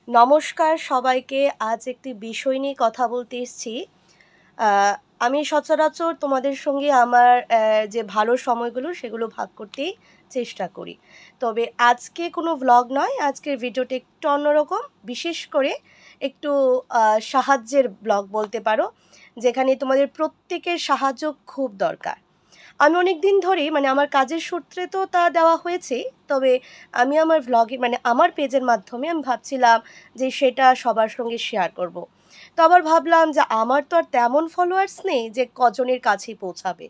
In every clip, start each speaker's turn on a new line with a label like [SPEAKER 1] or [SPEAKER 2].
[SPEAKER 1] নমস্কার সবাইকে। আজ একটি বিষয় নিয়ে কথা বলতে এসেছি। আ আমি সচরাচর তোমাদের সঙ্গে আমার যে ভালো সময়গুলো সেগুলো ভাগ করতেই চেষ্টা করি। তবে আজকে কোনো ভ্লগ নয়, আজকের ভিডিওটা একটু অন্যরকম। বিশেষ করে একটু সাহায্যের ব্লগ বলতে পারো, যেখানে তোমাদের প্রত্যেকের সাহায্য খুব দরকার। আমি অনেকদিন ধরেই আমার কাজের সূত্রে তো তা দেওয়া হয়েছেই। তবে আমি আমার ভ্লগে আমার পেজের মাধ্যমে আমি ভাবছিলাম যে সেটা সবার সঙ্গে শেয়ার করব। তো আবার ভাবলাম যে আমার তো আর তেমন ফলোয়ার্স নেই যে কজনের কাছেই পৌঁছাবে।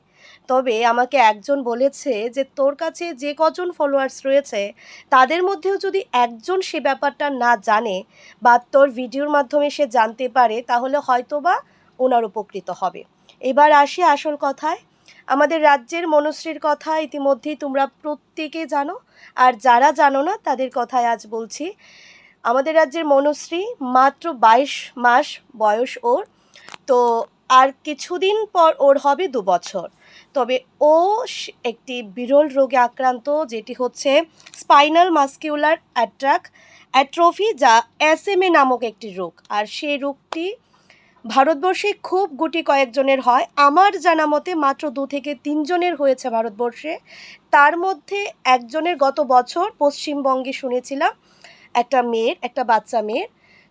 [SPEAKER 1] তবে আমাকে একজন বলেছে যে তোর কাছে যে কজন ফলোয়ার্স রয়েছে তাদের মধ্যেও যদি একজন সে ব্যাপারটা না জানে বা তোর ভিডিওর মাধ্যমে সে জানতে পারে তাহলে হয়তোবা ওনার উপকৃত হবে। এবার আসি আসল কথায়। আমাদের রাজ্যের মনুশ্রীর কথা ইতিমধ্যেই তোমরা প্রত্যেকে জানো, আর যারা জানো না তাদের কথাই আজ বলছি। আমাদের রাজ্যের মনুশ্রী মাত্র 22 মাস বয়স ওর। তো আর কিছুদিন পর ওর হবে 2 বছর। তবে ও একটি বিরল রোগে আক্রান্ত, যেটি হচ্ছে স্পাইনাল মাস্কিউলার অ্যাট্রফি, যা SMA নামক একটি রোগ। আর সেই রোগটি ভারতবর্ষে খুব গুটি কয়েকজনের হয়। আমার জানা মতে মাত্র 2 থেকে 3 জনের হয়েছে ভারতবর্ষে। তার মধ্যে একজনের গত বছর পশ্চিমবঙ্গে শুনেছিলাম, একটা বাচ্চা মেয়ের।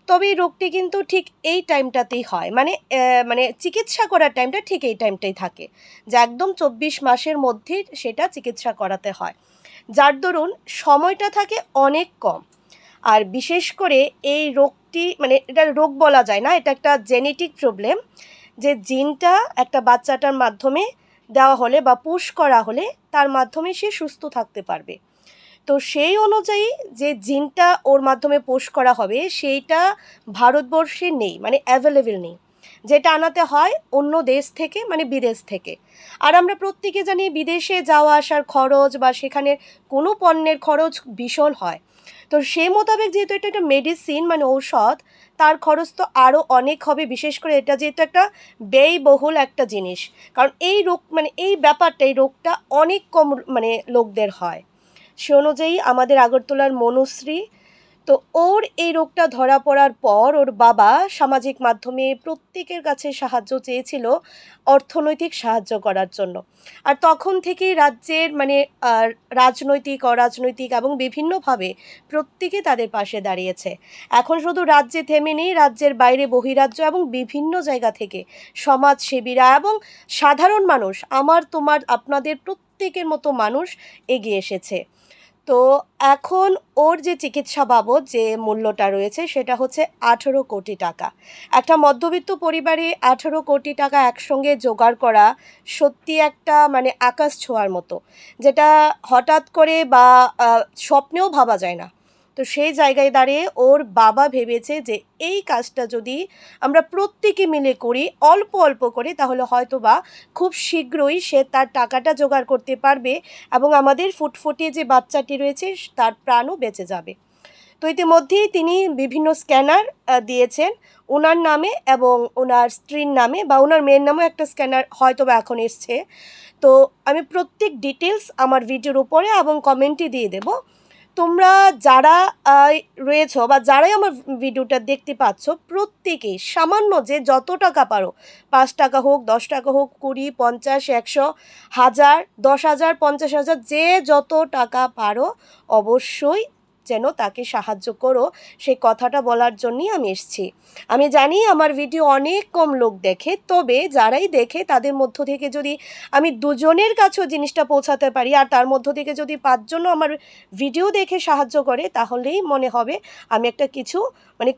[SPEAKER 1] তবে এই রোগটি কিন্তু ঠিক এই টাইমটাতেই হয়, চিকিৎসা করার টাইমটা ঠিক এই টাইমটাই থাকে, যে একদম 24 মাসের মধ্যেই সেটা চিকিৎসা করাতে হয়, যার দরুন সময়টা থাকে অনেক কম। আর বিশেষ করে এই রোগটি এটা রোগ বলা যায় না, এটা একটা জেনেটিক প্রবলেম, যে জিনটা একটা বাচ্চাটার মাধ্যমে দেওয়া হলে বা পুশ করা হলে তার মাধ্যমে সে সুস্থ থাকতে পারবে। তো সেই অনুযায়ী যে জিনটা ওর মাধ্যমে পোষ করা হবে সেইটা ভারতবর্ষে নেই, অ্যাভেলেবেল নেই। যেটা আনাতে হয় অন্য দেশ থেকে, বিদেশ থেকে। আর আমরা প্রত্যেকে জানি বিদেশে যাওয়া আসার খরচ বা সেখানে কোনো পণ্যের খরচ ভীষণ হয়। তো সেই মোতাবেক যেহেতু এটা একটা মেডিসিন, ঔষধ, তার খরচ তো আরও অনেক হবে। বিশেষ করে এটা যেহেতু একটা ব্যয়বহুল একটা জিনিস, কারণ এই রোগ এই রোগটা অনেক কম লোকদের হয়। সে অনুযায়ী আমাদের আগরতলার মনুশ্রী, তো ওর এই রোগটা ধরা পড়ার পর ওর বাবা সামাজিক মাধ্যমে প্রত্যেকের কাছে সাহায্য চেয়েছিল, অর্থনৈতিক সাহায্য করার জন্য। আর তখন থেকেই রাজ্যের রাজনৈতিক অরাজনৈতিক এবং বিভিন্নভাবে প্রত্যেকে তাদের পাশে দাঁড়িয়েছে। এখন শুধু রাজ্যে থেমে নেই, রাজ্যের বাইরে বহিরাজ্য এবং বিভিন্ন জায়গা থেকে সমাজসেবীরা এবং সাধারণ মানুষ, আমার তোমার আপনাদের প্রত্যেকের মতো মানুষ এগিয়ে এসেছে। তো এখন ওর যে চিকিৎসা বাবদ যে মূল্যটা রয়েছে সেটা হচ্ছে 18 কোটি টাকা। একটা মধ্যবিত্ত পরিবারে 18 কোটি টাকা একসঙ্গে জোগাড় করা সত্যি একটা আকাশ ছোঁয়ার মতো, যেটা হঠাৎ করে বা স্বপ্নেও ভাবা যায় না। তো সেই জায়গায় দাঁড়িয়ে ওর বাবা ভেবেছে যে এই কাজটা যদি আমরা প্রত্যেকে মিলে করি অল্প অল্প করে, তাহলে হয়তোবা খুব শীঘ্রই সে তার টাকাটা জোগাড় করতে পারবে এবং আমাদের ফুটফুটে যে বাচ্চাটি রয়েছে তার প্রাণও বেঁচে যাবে। তো ইতিমধ্যেই তিনি বিভিন্ন স্ক্যানার দিয়েছেন ওনার নামে এবং ওনার স্ত্রীর নামে, বা ওনার মেয়ের নামেও একটা স্ক্যানার হয়তোবা এখন এসছে। তো আমি প্রত্যেক ডিটেলস আমার ভিডিওর উপরে এবং কমেন্টে দিয়ে দেব। তোমরা যারা রয়েছো বা যারাই আমার ভিডিওটা দেখতে পাচ্ছ, প্রত্যেকেই সামান্য যে যত টাকা পারো, 5 টাকা হোক, 10 টাকা হোক, 20, 50, 100, 1000, 10,000, 50,000, যে যত টাকা পারো অবশ্যই যেন তাকে সাহায্য করো, সেই কথাটা বলার জন্যই আমি এসেছি। আমি জানি আমার ভিডিও অনেক কম লোক দেখে, তবে যারাই দেখে তাদের মধ্য থেকে যদি আমি 2 জনের কাছেও জিনিসটা পৌঁছাতে পারি, আর তার মধ্য থেকে যদি 5 জনও আমার ভিডিও দেখে সাহায্য করে, তাহলেই মনে হবে আমি একটা কিছু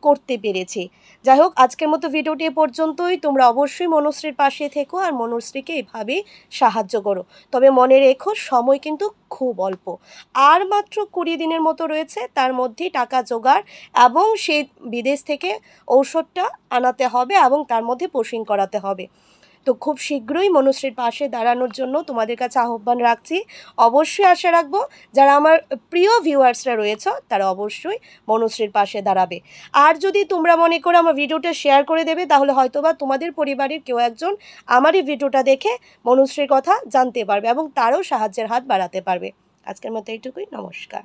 [SPEAKER 1] করতে পেরেছি। যাই হোক, আজকের মতো ভিডিওটি এ পর্যন্তই। তোমরা অবশ্যই মনুশ্রীর পাশে থেকো আর মনুশ্রীকে এভাবেই সাহায্য করো। তবে মনে রেখো, সময় কিন্তু খুব অল্প, আর মাত্র 20 দিনের মতো রয়েছে। তার মধ্যেই টাকা জোগাড় এবং সেই বিদেশ থেকে ঔষধটা আনাতে হবে এবং তার মধ্যে পোষণ করাতে হবে। তো খুব শীঘ্রই মনুশ্রীর পাশে দাঁড়ানোর জন্য তোমাদের কাছে আহ্বান রাখছি। অবশ্যই আশা রাখবো যারা আমার প্রিয় ভিউয়ার্সরা রয়েছে তারা অবশ্যই মনুশ্রীর পাশে দাঁড়াবে। আর যদি তোমরা মনে করো আমার ভিডিওটা শেয়ার করে দেবে, তাহলে হয়তোবা তোমাদের পরিবারের কেউ একজন আমার এই ভিডিওটা দেখে মনুশ্রীর কথা জানতে পারবে এবং তারও সাহায্যের হাত বাড়াতে পারবে। আজকের মতো এইটুকুই। নমস্কার।